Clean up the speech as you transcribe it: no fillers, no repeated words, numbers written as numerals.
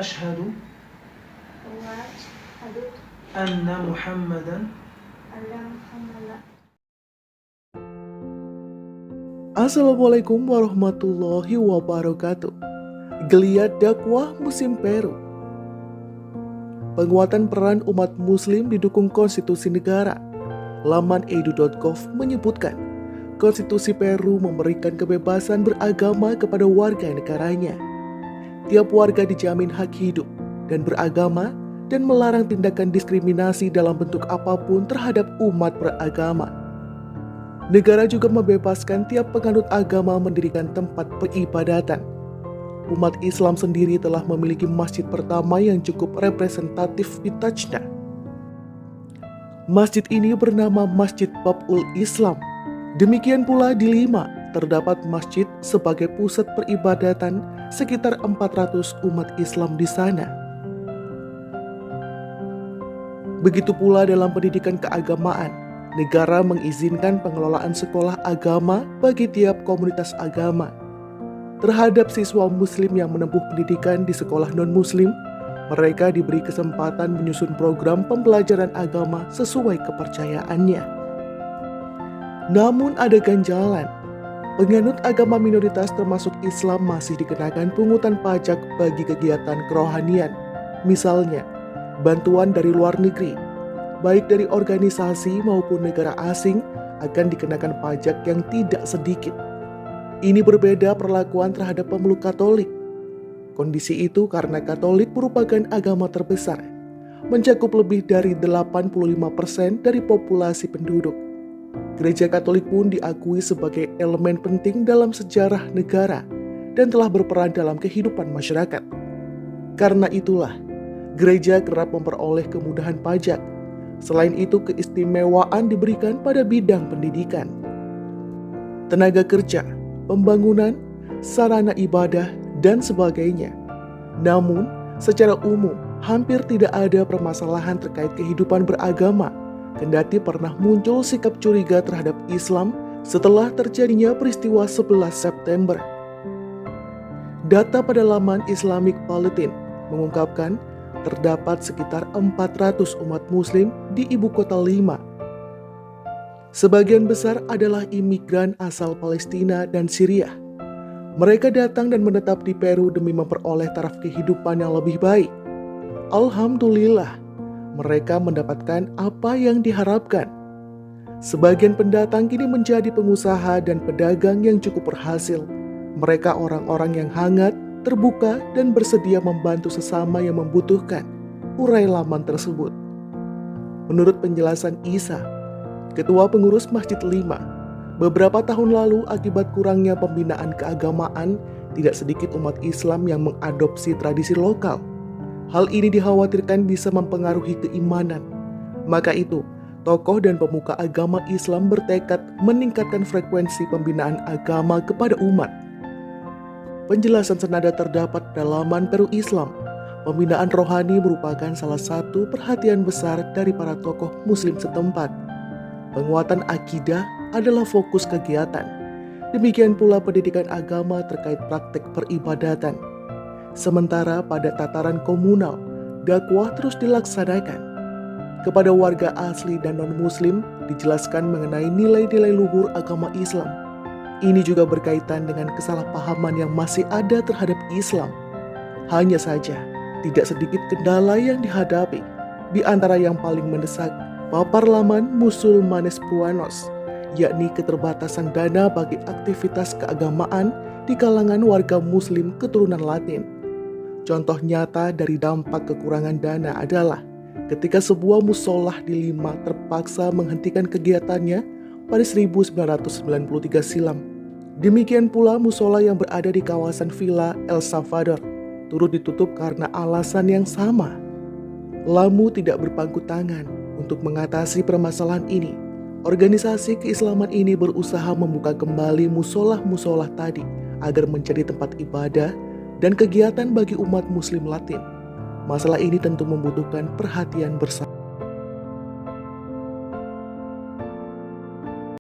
أشهد أن محمدا. Assalamualaikum warahmatullahi wabarakatuh. Geliat dakwah musim Peru. Penguatan peran umat muslim didukung konstitusi negara. Laman edu.gov menyebutkan, konstitusi Peru memberikan kebebasan beragama kepada warga negaranya. Tiap warga dijamin hak hidup dan beragama dan melarang tindakan diskriminasi dalam bentuk apapun terhadap umat beragama. Negara juga membebaskan tiap penganut agama mendirikan tempat peribadatan. Umat Islam sendiri telah memiliki masjid pertama yang cukup representatif di Tacna. Masjid ini bernama Masjid Babul Islam. Demikian pula di Lima terdapat masjid sebagai pusat peribadatan sekitar 400 umat Islam di sana. Begitu pula dalam pendidikan keagamaan, negara mengizinkan pengelolaan sekolah agama bagi tiap komunitas agama. Terhadap siswa muslim yang menempuh pendidikan di sekolah non-muslim, mereka diberi kesempatan menyusun program pembelajaran agama sesuai kepercayaannya. Namun ada ganjalan. Penganut agama minoritas termasuk Islam masih dikenakan pungutan pajak bagi kegiatan kerohanian. Misalnya, bantuan dari luar negeri, baik dari organisasi maupun negara asing, akan dikenakan pajak yang tidak sedikit. Ini berbeda perlakuan terhadap pemeluk Katolik. Kondisi itu karena Katolik merupakan agama terbesar, mencakup lebih dari 85% dari populasi penduduk. Gereja Katolik pun diakui sebagai elemen penting dalam sejarah negara dan telah berperan dalam kehidupan masyarakat. Karena itulah, gereja kerap memperoleh kemudahan pajak. Selain itu, keistimewaan diberikan pada bidang pendidikan, tenaga kerja, pembangunan, sarana ibadah, dan sebagainya. Namun, secara umum, hampir tidak ada permasalahan terkait kehidupan beragama, kendati pernah muncul sikap curiga terhadap Islam setelah terjadinya peristiwa 11 September. Data pada laman Islamic Bulletin mengungkapkan terdapat sekitar 400 umat muslim di ibu kota Lima. Sebagian besar adalah imigran asal Palestina dan Syria. Mereka datang dan menetap di Peru demi memperoleh taraf kehidupan yang lebih baik. Alhamdulillah, mereka mendapatkan apa yang diharapkan. Sebagian pendatang kini menjadi pengusaha dan pedagang yang cukup berhasil. Mereka orang-orang yang hangat, terbuka, dan bersedia membantu sesama yang membutuhkan, urai laman tersebut. Menurut penjelasan Isa, Ketua Pengurus Masjid Lima, beberapa tahun lalu akibat kurangnya pembinaan keagamaan, tidak sedikit umat Islam yang mengadopsi tradisi lokal. Hal ini dikhawatirkan bisa mempengaruhi keimanan. Maka itu, tokoh dan pemuka agama Islam bertekad meningkatkan frekuensi pembinaan agama kepada umat. Penjelasan senada terdapat dalam laman Peru Islam. Pembinaan rohani merupakan salah satu perhatian besar dari para tokoh muslim setempat. Penguatan akidah adalah fokus kegiatan. Demikian pula pendidikan agama terkait praktek peribadatan. Sementara pada tataran komunal, dakwah terus dilaksanakan. Kepada warga asli dan non-muslim dijelaskan mengenai nilai-nilai luhur agama Islam. Ini juga berkaitan dengan kesalahpahaman yang masih ada terhadap Islam. Hanya saja, tidak sedikit kendala yang dihadapi. Di antara yang paling mendesak, papar laman Musulmanes Puanos, yakni keterbatasan dana bagi aktivitas keagamaan di kalangan warga muslim keturunan Latin. Contoh nyata dari dampak kekurangan dana adalah ketika sebuah musholah di Lima terpaksa menghentikan kegiatannya pada 1993 silam. Demikian pula musholah yang berada di kawasan Villa El Salvador turut ditutup karena alasan yang sama. Lamu tidak berpangku tangan untuk mengatasi permasalahan ini. Organisasi keislaman ini berusaha membuka kembali musholah-musholah tadi agar menjadi tempat ibadah dan kegiatan bagi umat muslim Latin. Masalah ini tentu membutuhkan perhatian bersama.